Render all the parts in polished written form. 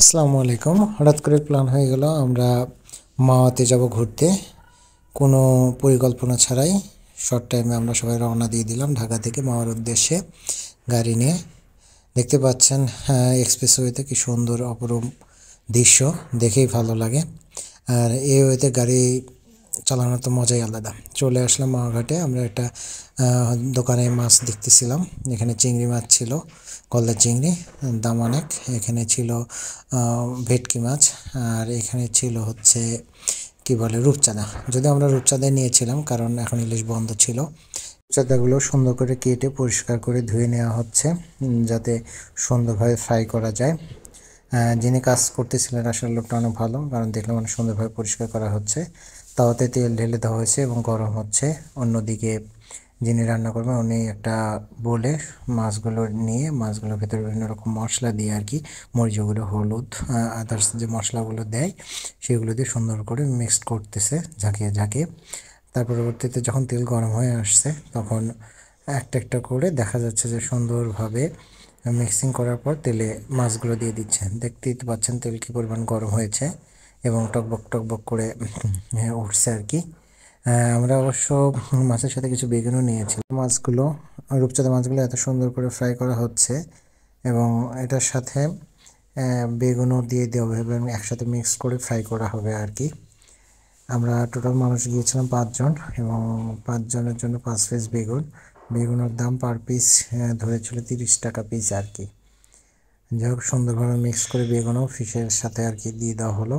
আসসালামু আলাইকুম। হঠাৎ করে প্ল্যান হয়ে গেল আমরা মাওয়াতে যাব ঘুরতে। কোনো পরিকল্পনা ছাড়াই শর্ট টাইমে আমরা সবাই রওনা দিয়ে দিলাম ঢাকা থেকে মাওয়ার উদ্দেশ্যে গাড়ি নিয়ে। দেখতে পাচ্ছেন এক্সপ্রেসওয়েতে কি সুন্দর অপরূপ দৃশ্য, দেখেই ভালো লাগে। আর এই ওয়েতে গাড়ি চালানোর তো মজাই আলাদা। চলে আসলাম মাওয়াঘাটে। আমরা একটা দোকানে মাছ দেখতেছিলাম। এখানে চিংড়ি মাছ ছিল, গলদা চিংড়ি, দাম অনেক। এখানে ছিল ভেটকি মাছ, আর এখানে ছিল হচ্ছে কি বলে রূপচাঁদা। যদি আমরা রূপচাঁদাই নিয়েছিলাম, কারণ এখন ইলিশ বন্ধ ছিল। রূপচাঁদাগুলো সুন্দর করে কেটে পরিষ্কার করে ধুয়ে নেওয়া হচ্ছে, যাতে সুন্দরভাবে ফ্রাই করা যায়। যিনি কাজ করতেছিলেন আসলে লোকটা অনেক ভালো, কারণ দেখলাম অনেক সুন্দরভাবে পরিষ্কার করা হচ্ছে। তাওয়াতে তেল ঢেলে দেওয়া হয়েছে এবং গরম হচ্ছে। অন্যদিকে যিনি রান্না করবেন উনি একটা বলে মাছগুলো নিয়ে মাছগুলোর ভেতরে বিভিন্ন রকম মশলা দিয়ে আর কি, মরিচগুলো, হলুদ, আদার্স যে মশলাগুলো দেয় সেগুলো দিয়ে সুন্দর করে মিক্সড করতেছে ঝাঁকিয়ে ঝাঁকিয়ে। তার পরবর্তীতে যখন তেল গরম হয়ে আসছে তখন একটা একটা করে দেখা যাচ্ছে যে সুন্দরভাবে মিক্সিং করার পর তেলে মাছগুলো দিয়ে দিচ্ছে। দেখতেই তো পাচ্ছেন তেল কী পরিমাণ গরম হয়েছে এবং টকবক টকবক করে উঠছে আর কি। আমরা অবশ্য মাছের সাথে কিছু বেগুনও নিয়েছি। মাছগুলো, রূপচাঁদা মাছগুলো এত সুন্দর করে ফ্রাই করা হচ্ছে এবং এটার সাথে বেগুনও দিয়ে দেওয়া হবে এবং একসাথে মিক্স করে ফ্রাই করা হবে আর কি। আমরা টোটাল মানুষ গিয়েছিলাম 5 জন এবং 5 জনের জন্য 5 পিস বেগুন। বেগুনের দাম পার পিস ধরেছিল 30 টাকা পিস আর কি। যাই হোক, সুন্দরভাবে মিক্স করে বেগুনও ফিশের সাথে আর কি দিয়ে দেওয়া হলো।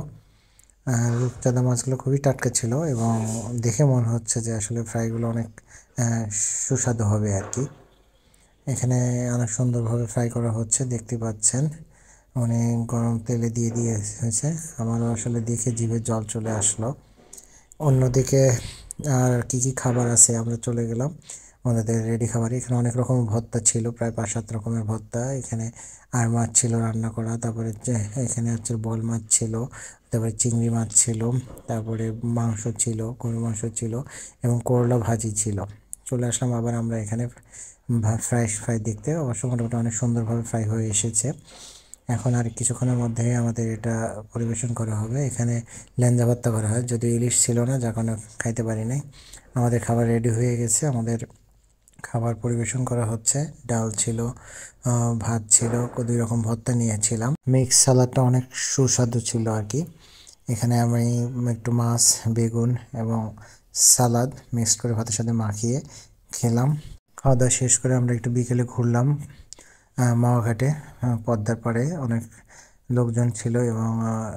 রূপচাঁদা মাছগুলো খুবই টাটকা ছিল এবং দেখে মনে হচ্ছে যে আসলে ফ্রাইগুলো অনেক সুস্বাদু হবে আর কি। এখানে অনেক সুন্দরভাবে ফ্রাই করা হচ্ছে, দেখতে পাচ্ছেন অনেক গরম তেলে দিয়ে হয়েছে। আমারও আসলে দেখে জিভে জল চলে আসলো। অন্যদিকে আর কি কি খাবার আছে, আমরা চলে গেলাম ওনাদের রেডি খাবার। এখানে অনেক রকম ভর্তা ছিল, প্রায় 5-7 রকমের ভর্তা। এখানে আর মাছ ছিল রান্না করা, তারপরে এখানে হচ্ছে বল মাছ ছিল, তারপরে চিংড়ি মাছ ছিল, তারপরে মাংস ছিল, গরুর মাংস ছিল এবং করলা ভাজি ছিল। চলে আসলাম আবার আমরা এখানে ফ্রাই দেখতে। অবশ্য মোটামুটি অনেক সুন্দরভাবে ফ্রাই হয়ে এসেছে। এখন আর কিছুক্ষণের মধ্যে আমাদের এটা পরিবেশন করা হবে। এখানে ল্যাঞ্জা ভর্তা করা হয়, যদিও ইলিশ ছিল না, যার কারণে খাইতে পারি নাই। আমাদের খাবার রেডি হয়ে গেছে, আমাদের খাবার পরিবেশন করা হচ্ছে। ডাল ছিল, ভাত ছিল, 2 রকম ভর্তা নিয়েছিলাম। মিক্স সালাডটা অনেক সুস্বাদু ছিল আর কি। এখানে আমি একটু মাছ, বেগুন এবং সালাদ মিক্সড করে ভাতের সাথে মাখিয়ে খেলাম। খাওয়া দাওয়া শেষ করে আমরা একটু বিকেলে ঘুরলাম মাওয়াঘাটে। পদ্মার পাড়ে অনেক লোকজন ছিল এবং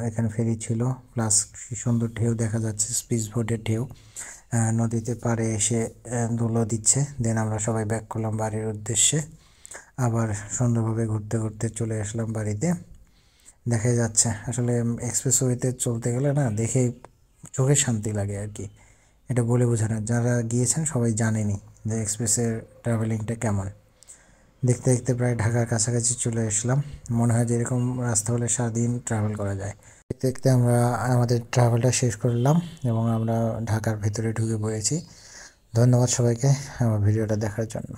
এখানে ফেরি ছিল, প্লাস সুন্দর ঢেউ দেখা যাচ্ছে, স্পিড বোটের ঢেউ নদীতে পাড়ে এসে ধুলো দিচ্ছে। দেন আমরা সবাই ব্যাক করলাম বাড়ির উদ্দেশ্যে। আবার সুন্দরভাবে ঘুরতে ঘুরতে চলে আসলাম বাড়িতে। দেখা যাচ্ছে আসলে এক্সপ্রেসওয়েতে চলতে গেলে না, দেখেই চোখে শান্তি লাগে আর কি। এটা বলে বোঝানো, যারা গিয়েছেন সবাই জানেনই যে এক্সপ্রেসের ট্রাভেলিংটা কেমন। দেখতে দেখতে প্রায় ঢাকার কাছাকাছি চলে আসলাম। মনে হয় যে এরকম রাস্তা হলে সারাদিন ট্রাভেল করা যায়। দেখতে দেখতে আমরা আমাদের ট্রাভেলটা শেষ করলাম এবং আমরা ঢাকার ভেতরে ঢুকে পড়েছি। ধন্যবাদ সবাইকে আমার ভিডিওটা দেখার জন্য।